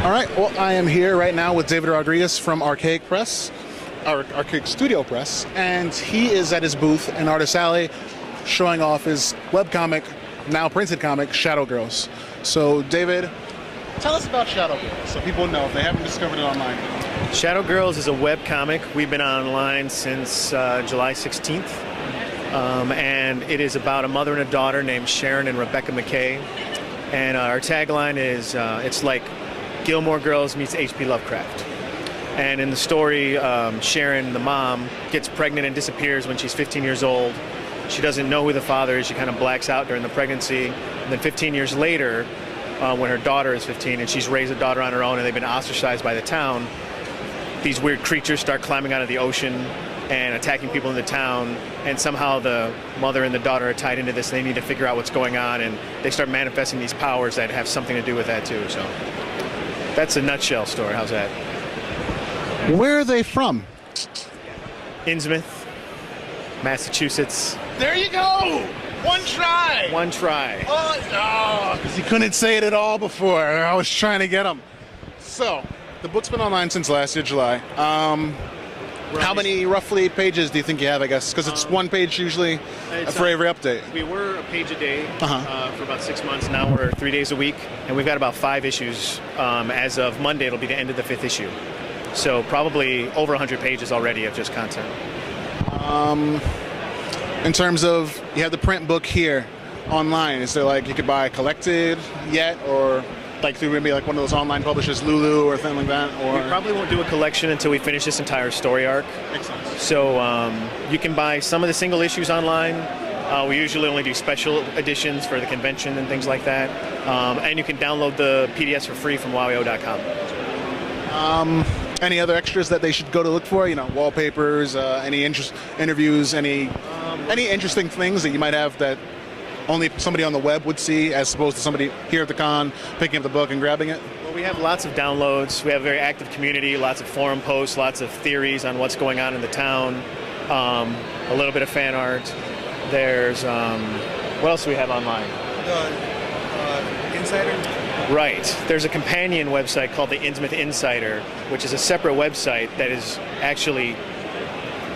All right, well, I am here right now with David Rodriguez from Archaic Press, Archaic Studio Press, and he is at his booth in Artist Alley showing off his webcomic, now printed comic, Shadow Girls. So, David, tell us about Shadow Girls so people know if they haven't discovered it online. Shadow Girls is a webcomic. We've been online since July 16th, and it is about a mother and a daughter named Sharon and Rebecca McKay. And our tagline is, it's like Gilmore Girls meets H.P. Lovecraft. And in the story, Sharon, the mom, gets pregnant and disappears when she's 15 years old. She doesn't know who the father is. She kind of blacks out during the pregnancy. And then 15 years later, when her daughter is 15 and she's raised a daughter on her own and they've been ostracized by the town, these weird creatures start climbing out of the ocean and attacking people in the town. And somehow the mother and the daughter are tied into this. They need to figure out what's going on, and they start manifesting these powers that have something to do with that too. So that's a nutshell story. How's that? Where are they from? Innsmouth, Massachusetts. There you go! One try! One try. Oh, because you couldn't say it at all before. I was trying to get them. So, the book's been online since last year, July. How many roughly pages do you think you have, I guess? Because it's one page usually for every update. We were a page a day for about 6 months. Now we're 3 days a week, and we've got about 5 issues. As of Monday, it'll be the end of the 5th issue. So probably over 100 pages already of just content. In terms of, you have the print book here online. Is there like you could buy collected yet, or like through maybe like one of those online publishers, Lulu or something like that? Or we probably won't do a collection until we finish this entire story arc. Makes sense. So you can buy some of the single issues online. We usually only do special editions for the convention and things like that. And you can download the PDFs for free from wowio.com. Any other extras that they should go to look for? You know, wallpapers, any interviews, any interesting things that you might have that only somebody on the web would see, as opposed to somebody here at the con picking up the book and grabbing it? Well, we have lots of downloads. We have a very active community, lots of forum posts, lots of theories on what's going on in the town, a little bit of fan art. There's, what else do we have online? Insider? Right. There's a companion website called the Innsmouth Insider, which is a separate website that is actually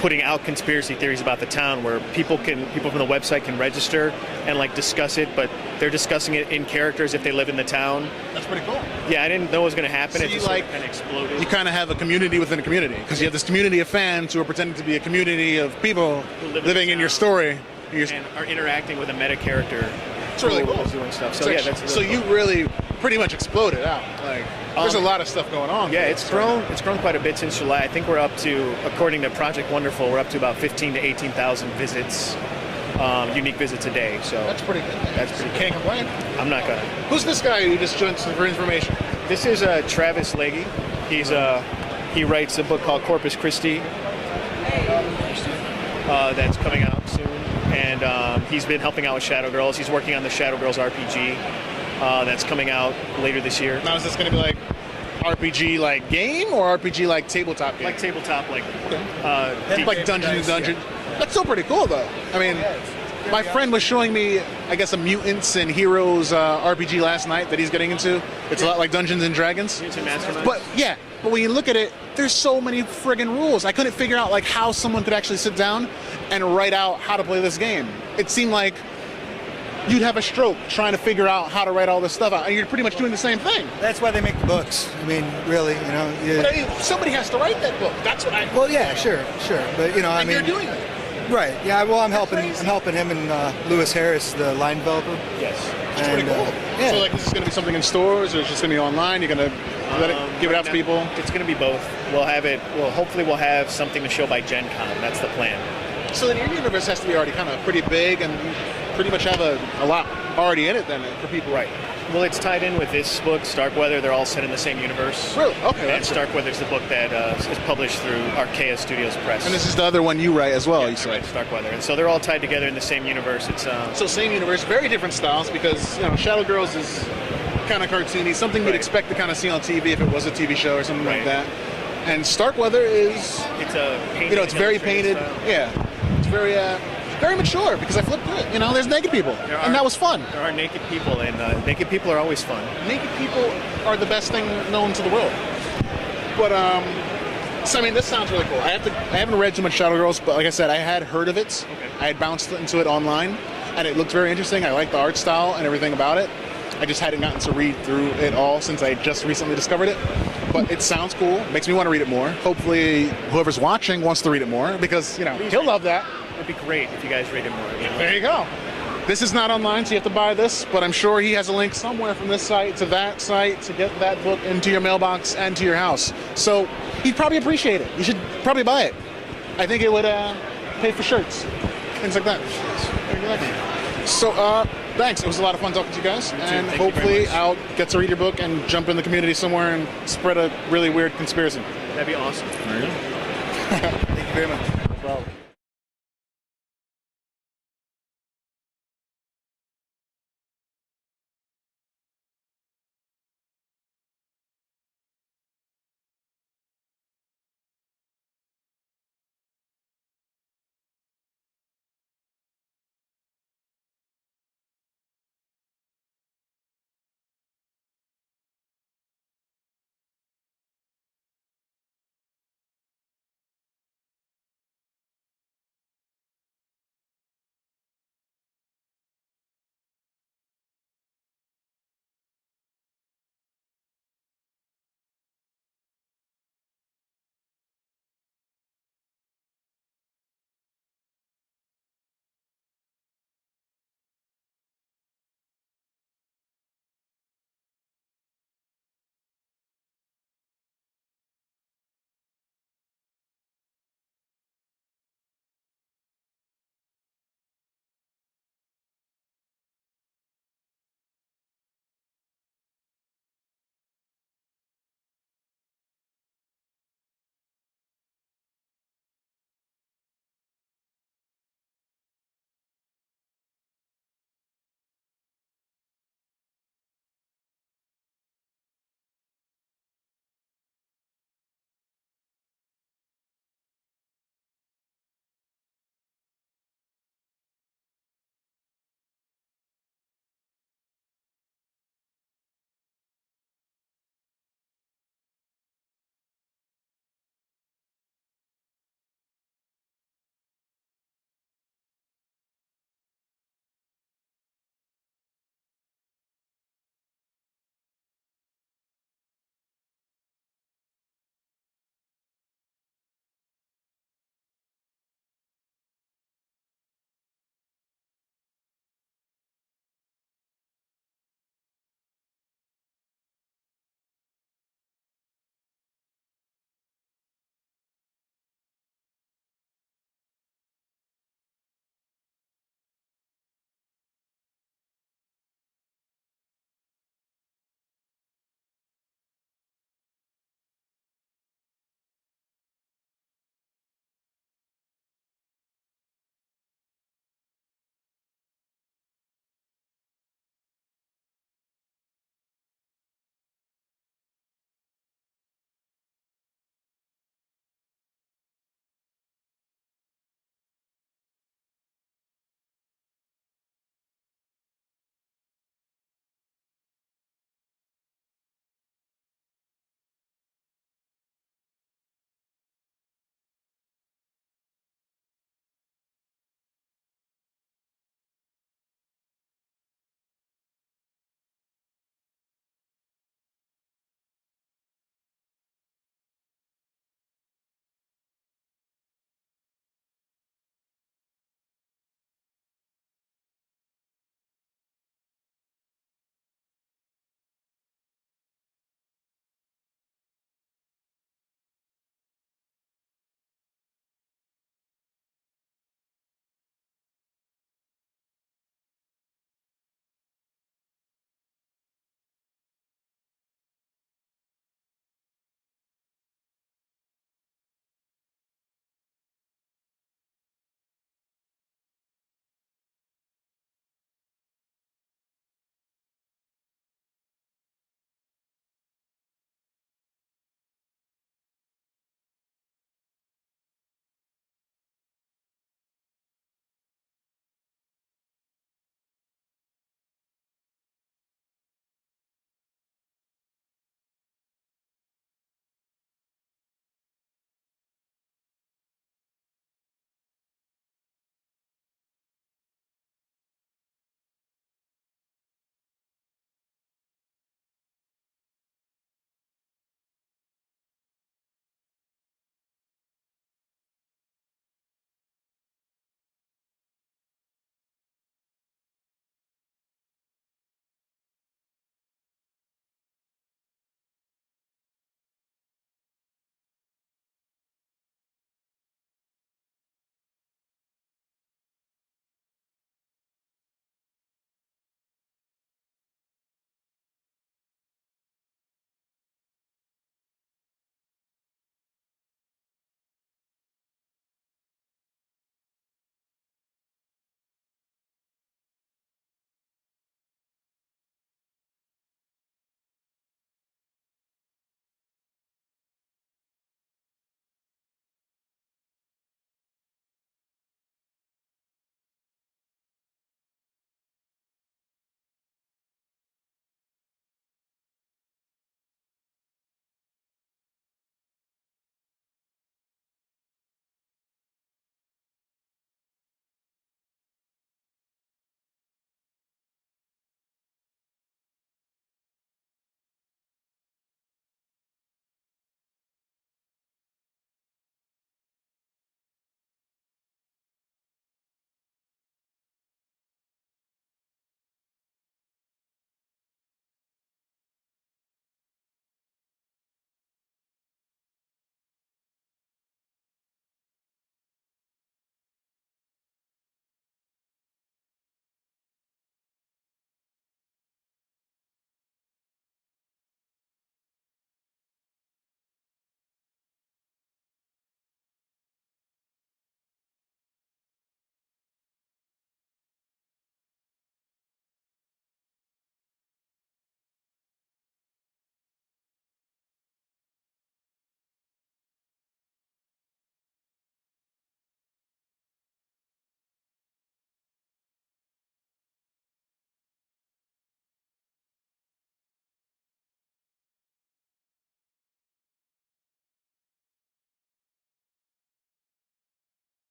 putting out conspiracy theories about the town, where people from the website can register and like discuss it, but they're discussing it in character as if they live in the town. That's pretty cool. Yeah, I didn't know it was going to happen. So it just kind of exploded. You kind of have a community within a community, because you have this community of fans who are pretending to be a community of people living in your story. And are interacting with a meta character. It's really cool. Doing stuff. So yeah, that's so you really pretty much exploded out. Like, there's a lot of stuff going on. Yeah, it's grown quite a bit since July. I think we're up to, according to Project Wonderful, we're up to about 15 to 18,000 visits, unique visits a day. So that's pretty good. That's pretty good. Can't complain. I'm not gonna. Who's this guy who just joined for information? This is Travis Leahy. He writes a book called Corpus Christi that's coming out soon, and he's been helping out with Shadow Girls. He's working on the Shadow Girls RPG that's coming out later this year. Now, is this going to be like RPG like game or RPG like tabletop game? Like tabletop, like like Dungeons and Dungeons. That's still pretty cool, though. I mean, my friend was showing me, I guess, a Mutants and Heroes RPG last night that he's getting into. It's a lot like Dungeons and Dragons. But yeah, but when you look at it, there's so many friggin' rules. I couldn't figure out like how someone could actually sit down and write out how to play this game. It seemed like you'd have a stroke trying to figure out how to write all this stuff out, and you're pretty much doing the same thing. That's why they make the books. I mean, really, you know. But I mean, somebody has to write that book. That's what I. Well, yeah, sure, but you know, I and mean, you're doing it. Right. Yeah. Well, I'm helping him and Lewis Harris, the line developer. Yes. That's pretty cool. Yeah. So, like, is this going to be something in stores, or is it just going to be online? You're going to give it out to people? It's going to be both. We'll have it. Well, hopefully, we'll have something to show by Gen Con. That's the plan. So then your universe has to be already kind of pretty big, and you pretty much have a lot already in it then for people. Right. Well, it's tied in with this book, Starkweather. They're all set in the same universe. Really? Okay. And Starkweather's the book that is published through Archaea Studios Press. And this is the other one you write as well, yeah, you said? Right, Starkweather. And so they're all tied together in the same universe. It's So same universe, very different styles, because, you know, Shadow Girls is kind of cartoony, something you'd expect to kind of see on TV if it was a TV show or something like that. And Starkweather is... It's a painted, you know, it's very painted. Style. Yeah. It's very very mature because I flipped through it. You know, there's naked people, and that was fun. There are naked people, and naked people are always fun. Naked people are the best thing known to the world. But so I mean, this sounds really cool. I haven't read too much Shadow Girls, but like I said, I had heard of it. Okay. I had bounced into it online, and it looked very interesting. I like the art style and everything about it. I just hadn't gotten to read through it all since I just recently discovered it. But it sounds cool. Makes me want to read it more. Hopefully, whoever's watching wants to read it more because, you know, he'll love that. It'd be great if you guys read it more. You know? There you go. This is not online, so you have to buy this, but I'm sure he has a link somewhere from this site to that site to get that book into your mailbox and to your house. So he'd probably appreciate it. You should probably buy it. I think it would pay for shirts, things like that. So, thanks. It was a lot of fun talking to you guys, and hopefully I'll get to read your book and jump in the community somewhere and spread a really weird conspiracy. That'd be awesome. There you go. Thank you very much. No problem.